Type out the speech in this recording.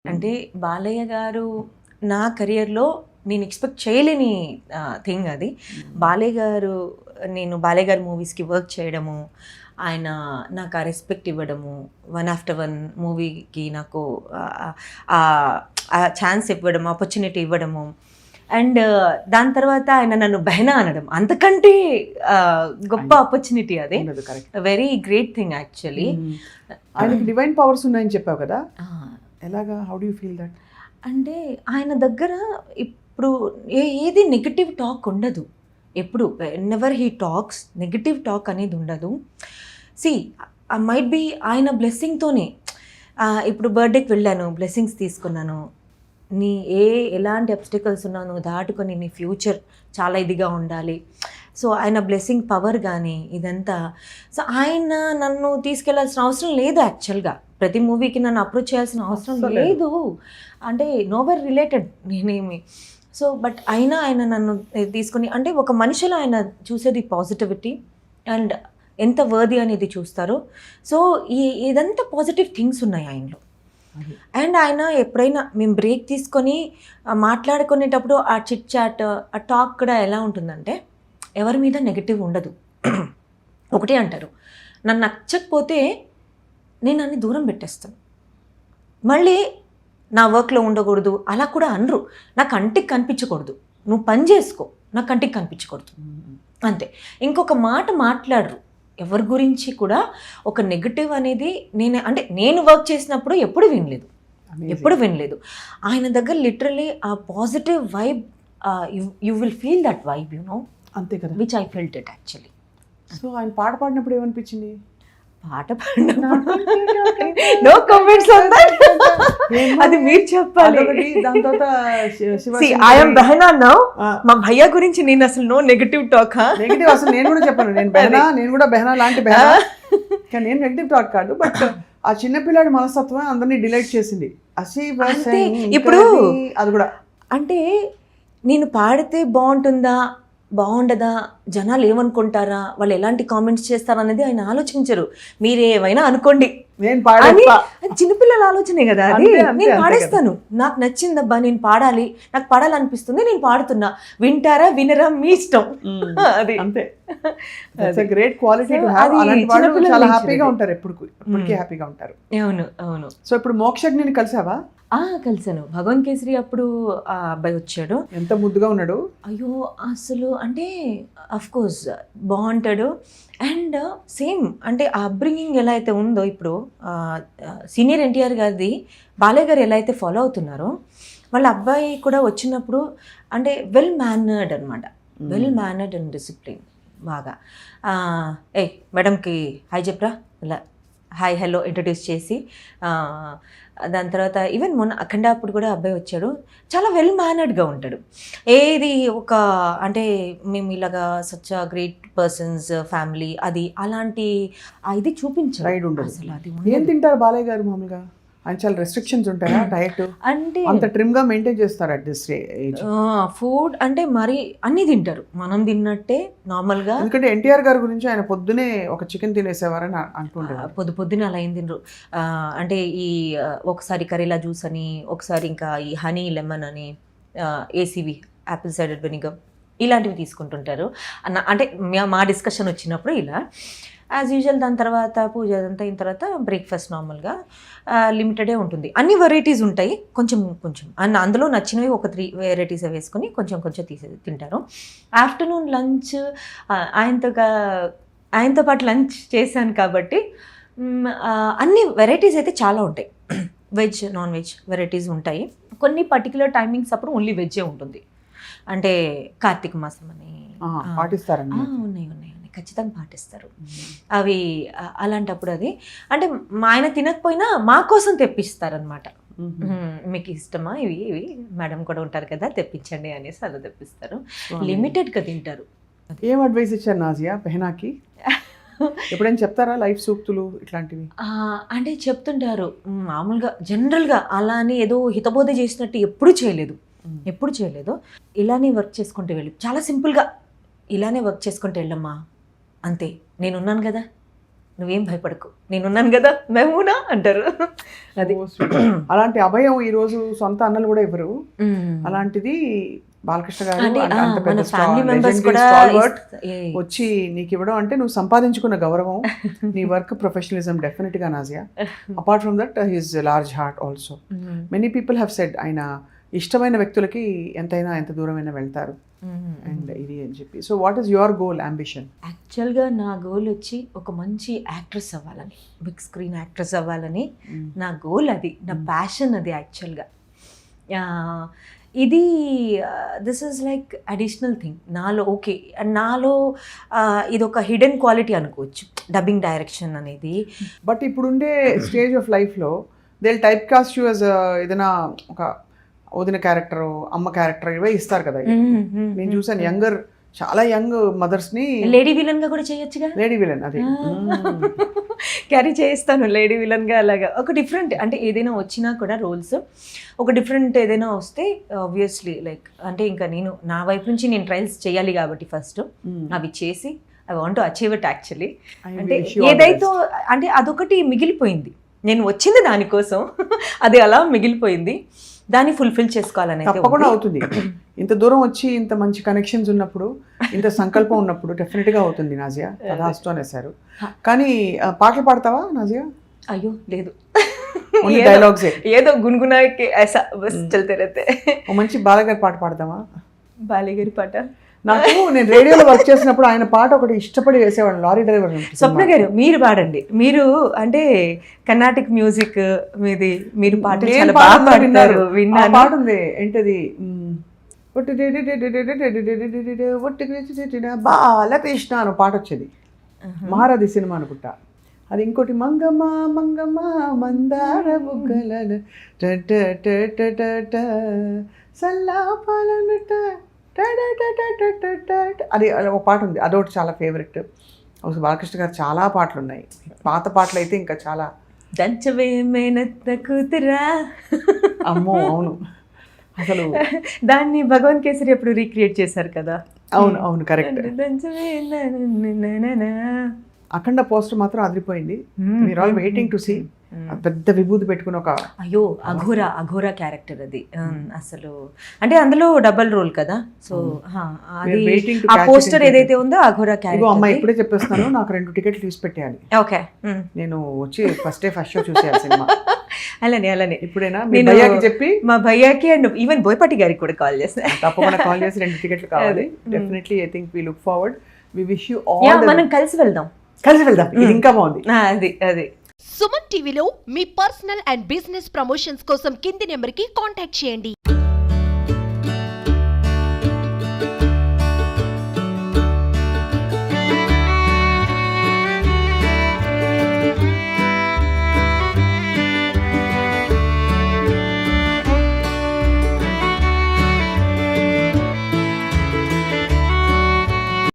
అంటే బాలయ్య గారు నా కెరియర్‌లో నేను ఎక్స్‌పెక్ట్ చేయలేని థింగ్ అది. బాలయ్య గారు నేను బాలయ్య గారి మూవీస్‌కి వర్క్ చేయడము, ఆయన నాకు ఆ రెస్పెక్ట్ ఇవ్వడము, 'వన్ ఆఫ్టర్ వన్' మూవీకి నాకు ఆ ఛాన్స్ ఇవ్వడం, ఆపర్చునిటీ ఇవ్వడము. అండ్ దాని తర్వాత ఆయన నన్ను బెహనా అనడం. అంతకంటే గొప్ప ఆపర్చునిటీ అది. ఉండదు, correct. Very great thing actually. ఆయనకి డివైన్ పవర్స్ ఉన్నాయని చెప్పావు కదా, ఎలాగా? How do you feel that? అంటే ఆయన దగ్గర ఇప్పుడు ఏది నెగటివ్ టాక్ ఉండదు. ఎప్పుడు never he talks negative talk అనేది ఉండదు. సి మైట్ బి ఆయన బ్లెస్సింగ్తోనే ఇప్పుడు బర్త్డేకి వెళ్ళాను, బ్లెస్సింగ్స్ తీసుకున్నాను. నీ ఎలాంటి అబ్స్టికల్స్ ఉన్నా నువ్వు దాటుకొని నీ ఫ్యూచర్ చాలా ఇదిగా ఉండాలి. సో ఆయన బ్లెస్సింగ్ పవర్ కానీ ఇదంతా. సో ఆయన నన్ను తీసుకెళ్లాల్సిన అవసరం లేదు యాక్చువల్గా. ప్రతి మూవీకి నన్ను అప్రోచ్ చేయాల్సిన అవసరం లేదు. అంటే నోవర్ రిలేటెడ్ నేనేమి. సో బట్ అయినా ఆయన నన్ను తీసుకొని, అంటే ఒక మనిషిలో ఆయన చూసేది పాజిటివిటీ అండ్ ఎంత వర్ది అనేది చూస్తారు. సో ఇదంతా పాజిటివ్ థింగ్స్ ఉన్నాయి ఆయనలో. అండ్ ఆయన ఎప్పుడైనా మేము బ్రేక్ తీసుకొని మాట్లాడుకునేటప్పుడు ఆ చిట్ చాట్, ఆ టాక్ కూడా ఎలా ఉంటుందంటే ఎవరి మీద నెగటివ్ ఉండదు. ఒకటే అంటారు, నన్ను నచ్చకపోతే నేను అన్ని దూరం పెట్టేస్తాను, మళ్ళీ నా వర్క్లో ఉండకూడదు అలా కూడా అనరు. నా కంటికి కనిపించకూడదు, నువ్వు పని చేసుకో, నా కంటికి కనిపించకూడదు అంతే. ఇంకొక మాట మాట్లాడరు ఎవరి గురించి కూడా. ఒక నెగటివ్ అనేది నేను వర్క్ చేసినప్పుడు ఎప్పుడు వినలేదు. ఆయన దగ్గర లిటరలీ ఆ positive vibe, you will feel that vibe, you know. అంతే కదా, which I felt it actually. So ఆయన పాట పాడినప్పుడు ఏమనిపించింది? పాట పాడినప్పుడు నో కామెంట్స్ ఆన్ దట్. అది మీరు చెప్పాలి. దాని తర్వాత ఐఎమ్ బెహనా నౌ. మా భయ్యా గురించి నేను అసలు నో నెగటివ్ టాక్. నెగటివ్ అసలు నేను కూడా చెప్పాను. నేను కూడా బెహనా లాంటి బెహనా, కానీ నేను నెగటివ్ టాక్ కాదు. బట్ ఆ చిన్నపిల్లాడి మనస్తత్వం అందరినీ డిలైట్ చేసింది. ఇప్పుడు అది కూడా అంటే నేను పాడితే బాగుండదా, జనాలు ఏమనుకుంటారా, వాళ్ళు ఎలాంటి కామెంట్స్ చేస్తారా అనేది ఆయన ఆలోచించరు. మీరేమైనా అనుకోండి, నేను పాడాలి. చిన్నపిల్లల ఆలోచనే కదా అది. నేను పాడేస్తాను, నాకు నచ్చిందబ్బా, నేను పాడాలి, నాకు పాడాలనిపిస్తుంది, నేను పాడుతున్నా. వింటారా వినరా మీ ఇష్టం. అది అంతే. Great quality. చాలా హ్యాపీగా ఉంటారు, ఎప్పటికీ హ్యాపీగా ఉంటారు. అవును. సో ఇప్పుడు మోక్షజ్ఞని కలిసావా? కలిసాను. భగవాన్ కేసరి అప్పుడు ఆ అబ్బాయి వచ్చాడు. ఎంత ముద్దుగా ఉన్నాడు. అయ్యో అసలు అంటే అఫ్ కోర్స్ బాగుంటాడు. అండ్ సేమ్ అంటే ఆ అప్బ్రింగింగ్ ఎలా అయితే ఉందో ఇప్పుడు సీనియర్ ఎన్టీఆర్ గారిది బాలయ్య గారు ఎలా అయితే ఫాలో అవుతున్నారో, వాళ్ళ అబ్బాయి కూడా వచ్చినప్పుడు అంటే వెల్ మేనర్డ్ అనమాట. వెల్ మేనర్డ్ అండ్ డిసిప్లిన్ బాగా. మేడంకి హాయ్ చెప్పరా, ఇలా హాయ్ హలో ఇంట్రడ్యూస్ చేసి, దాని తర్వాత ఈవెన్ మొన్న అఖండ అప్పుడు కూడా అబ్బాయి వచ్చాడు. చాలా వెల్ మేనర్డ్గా ఉంటాడు. ఏది ఒక అంటే మేము ఇలాగా సచ్ గ్రేట్ పర్సన్స్ ఫ్యామిలీ అది అలాంటి ఇది చూపించారు అసలు. అది ఏం తింటారు బాలయ్య గారు మామూలుగా? ఆయన చాలా రెస్ట్రిక్షన్స్ ఉంటాయా డయట్? అంటే అంత ట్రిమ్గా మెయింటైన్ చేస్తారు అట్ దిస్ ఏజ్? ఫుడ్ అంటే మరి అన్నీ తింటారు, మనం తిన్నట్టే నార్మల్గా. ఎందుకంటే ఎన్టీఆర్ గారి గురించి ఆయన పొద్దునే ఒక చికెన్ తినేసేవారని అంటుంటారు. పొద్దున అలా ఏం తినరు. అంటే ఈ ఒకసారి కరేలా జ్యూస్ అని, ఒకసారి ఇంకా ఈ హనీ లెమన్ అని, ఏసీవి యాపిల్ సైడర్ వెనిగర్ ఇలాంటివి తీసుకుంటుంటారు. అంటే మా డిస్కషన్ వచ్చినప్పుడు ఇలా యాజ్ యూజువల్. దాని తర్వాత పూజ అదంతా అయిన తర్వాత బ్రేక్ఫాస్ట్ నార్మల్గా లిమిటెడే ఉంటుంది. అన్ని వెరైటీస్ ఉంటాయి, కొంచెం అందులో నచ్చినవి ఒక 3 వెరైటీస్ వేసుకొని కొంచెం తింటారు. ఆఫ్టర్నూన్ లంచ్ ఆయనతో పాటు లంచ్ చేశాను కాబట్టి అన్ని వెరైటీస్ అయితే చాలా ఉంటాయి. వెజ్ నాన్ వెజ్ వెరైటీస్ ఉంటాయి. కొన్ని పర్టికులర్ టైమింగ్స్ అప్పుడు ఓన్లీ వెజ్జే ఉంటుంది. అంటే కార్తీక మాసం అని పాటిస్తారండి. ఉన్నాయి ఖచ్చితంగా పాటిస్తారు అవి. అలాంటప్పుడు అది అంటే మా ఆయన తినకపోయినా మా కోసం తెప్పిస్తారనమాట. మీకు ఇష్టమా ఇవి మేడం కూడా ఉంటారు కదా, తెప్పించండి అనేసి అలా తెప్పిస్తారు. లిమిటెడ్గా తింటారు. ఏం అడ్వైస్ ఇచ్చారు నాజియా బెహనాకి? ఎప్పుడైనా చెప్తారా లైఫ్ సూక్తులు ఇట్లాంటివి? అంటే చెప్తుంటారు మామూలుగా జనరల్గా. అలా అని ఏదో హితబోధ చేసినట్టు ఎప్పుడు చేయలేదు. ఇలానే వర్క్ చేసుకుంటూ వెళ్ళి, చాలా సింపుల్గా ఇలానే వర్క్ చేసుకుంటూ వెళ్ళమ్మా, అంతే, నేనున్నాను కదా, నువ్వేం భయపడకు, నేనున్నాను కదా మెహూనా అంటారు. అది Oh, sweet. అలాంటి అభయం ఈ రోజు సొంత అన్నలు కూడా ఇవ్వరు. అలాంటిది బాలకృష్ణ గారు అంటే, అంత మన పెద్ద ఫ్యామిలీ మెంబర్స్ కూడా వచ్చి నీకు ఇవ్వడం అంటే నువ్వు సంపాదించుకున్న గౌరవం, నీ వర్క్ ప్రొఫెషనలిజం డెఫినెట్ గా Nazia. Apart from that his large heart also. Many people have said ఆయన ఇష్టమైన వ్యక్తులకి ఎంతైనా ఎంత దూరమైనా వెళ్తారు అండ్ ఇది అని చెప్పి. So what is your goal, ambition? యాక్చువల్గా నా గోల్ వచ్చి ఒక మంచి యాక్ట్రెస్ అవ్వాలని, బిగ్ స్క్రీన్ యాక్ట్రెస్ అవ్వాలని నా గోల్, అది నా ప్యాషన్ అది యాక్చువల్గా. ఇది this is like additional thing నాలో. ఓకే, నాలో ఇది ఒక హిడెన్ క్వాలిటీ అనుకోవచ్చు, డబ్బింగ్ డైరెక్షన్ అనేది. బట్ ఇప్పుడుండే స్టేజ్ ఆఫ్ లైఫ్లో they type cast you as ఏదైనా ఒక వదిన క్యారెక్టర్, అమ్మ క్యారెక్టర్ ఇవే ఇస్తారు కదా. నేను చూసాను యంగర్, చాలా యంగ్ మదర్స్ ని లేడీ విలన్ గా కూడా చేయొచ్చుగా. లేడీ విలన్ అది క్యారీ చేస్తాను లేడీ విలన్ గా. అలాగా ఒక డిఫరెంట్, అంటే ఏదైనా వచ్చినా కూడా రోల్స్ ఒక డిఫరెంట్ ఏదైనా వస్తే ఆబ్వియస్లీ లైక్, అంటే ఇంకా నేను నా వైపు నుంచి నేను ట్రయల్స్ చేయాలి కాబట్టి ఫస్ట్ అవి చేసి I want to achieve it actually. అంటే ఏదైతే అంటే అదొకటి మిగిలిపోయింది, నేను వచ్చింది దానికోసం, అది అలా మిగిలిపోయింది, దాన్ని ఫుల్ఫిల్ చేసుకోవాలని. తప్పకుండా అవుతుంది. ఇంత దూరం వచ్చి ఇంత మంచి కనెక్షన్స్ ఉన్నప్పుడు, ఇంత సంకల్పం ఉన్నప్పుడు డెఫినెట్ గా అవుతుంది నాజియా. కథాస్తో అనేసారు. కానీ పాటలు పాడతావా నాజియా? అయ్యో లేదు, డైలాగ్స్ ఏదో గున్గునాకి ఐసా బస్ చల్తే రహతే. ఓ మంచి బాలగారి పాట పాడతావా? బాలిగారి పాట నాకు, నేను రేడియోలో వర్క్ చేసినప్పుడు ఆయన పాట ఒకటి ఇష్టపడి వేసేవాడు, లారీ డ్రైవర్. స్వప్న గారు మీరు పాడండి, మీరు అంటే కర్ణాటిక్ మ్యూజిక్ మీది, మీరు పాటలు చాలా బాగా పాడతారు. విన్నాను. పాట ఉంది ఏంటది, బాలకృష్ణ అని పాట వచ్చేది, మహారథి సినిమా అనుకుంటా. అది ఇంకోటి మంగమ్మ మంగమ్మ మందార బుగ్గల సల్లాపాలనుట, అది ఒక పాట ఉంది, అదొకటి చాలా ఫేవరెట్. బాలకృష్ణ గారు చాలా పాటలు ఉన్నాయి, పాత పాటలు అయితే ఇంకా చాలా. దంచవే మేనత్త కూతురా, అమ్మో అవును, అసలు దాన్ని భగవంత్ కేసరి ఎప్పుడు రీక్రియేట్ చేశారు కదా. అవును అవును కరెక్ట్. దంచవే అఖండ పోస్టర్ మాత్రం అదిరిపోయింది. మీరు ఆల్ వెయిటింగ్ టు సీ. పెద్ద విభూతి పెట్టుకుని ఒక, అయ్యో అఘోరా క్యారెక్టర్ అది అసలు, అంటే అందులో డబల్ రోల్ కదా. సో అది ఆ పోస్టర్ ఏదైతే ఉందో అఘోరా క్యారెక్టర్. అమ్మ ఇప్పుడే చెప్పేస్తాను, నాకు 2 టికెట్లు తీసి పెట్టేయాలి. ఓకే, నేను వచ్చి ఫస్ట్ షో చూసేయాలి సినిమా. అలానే ఇప్పుడైనా మీ భయ్యాకి చెప్పి, మా భయ్యాకి అండ్ ఈవెన్ బోయపాటి గారికి కూడా కాల్ చేస్తాను. తప్పకుండా కాల్ చేసి 2 టికెట్లు కావాలి. Definitely I think we look forward. We wish you all. మనం కలిసి వెళ్దాం. ఇది ఇంకా బాగుంది. అది సుమన్ టీవీలో మీ పర్సనల్ అండ్ బిజినెస్ ప్రమోషన్స్ కోసం కింది నెంబర్కి కాంటాక్ట్ చేయండి.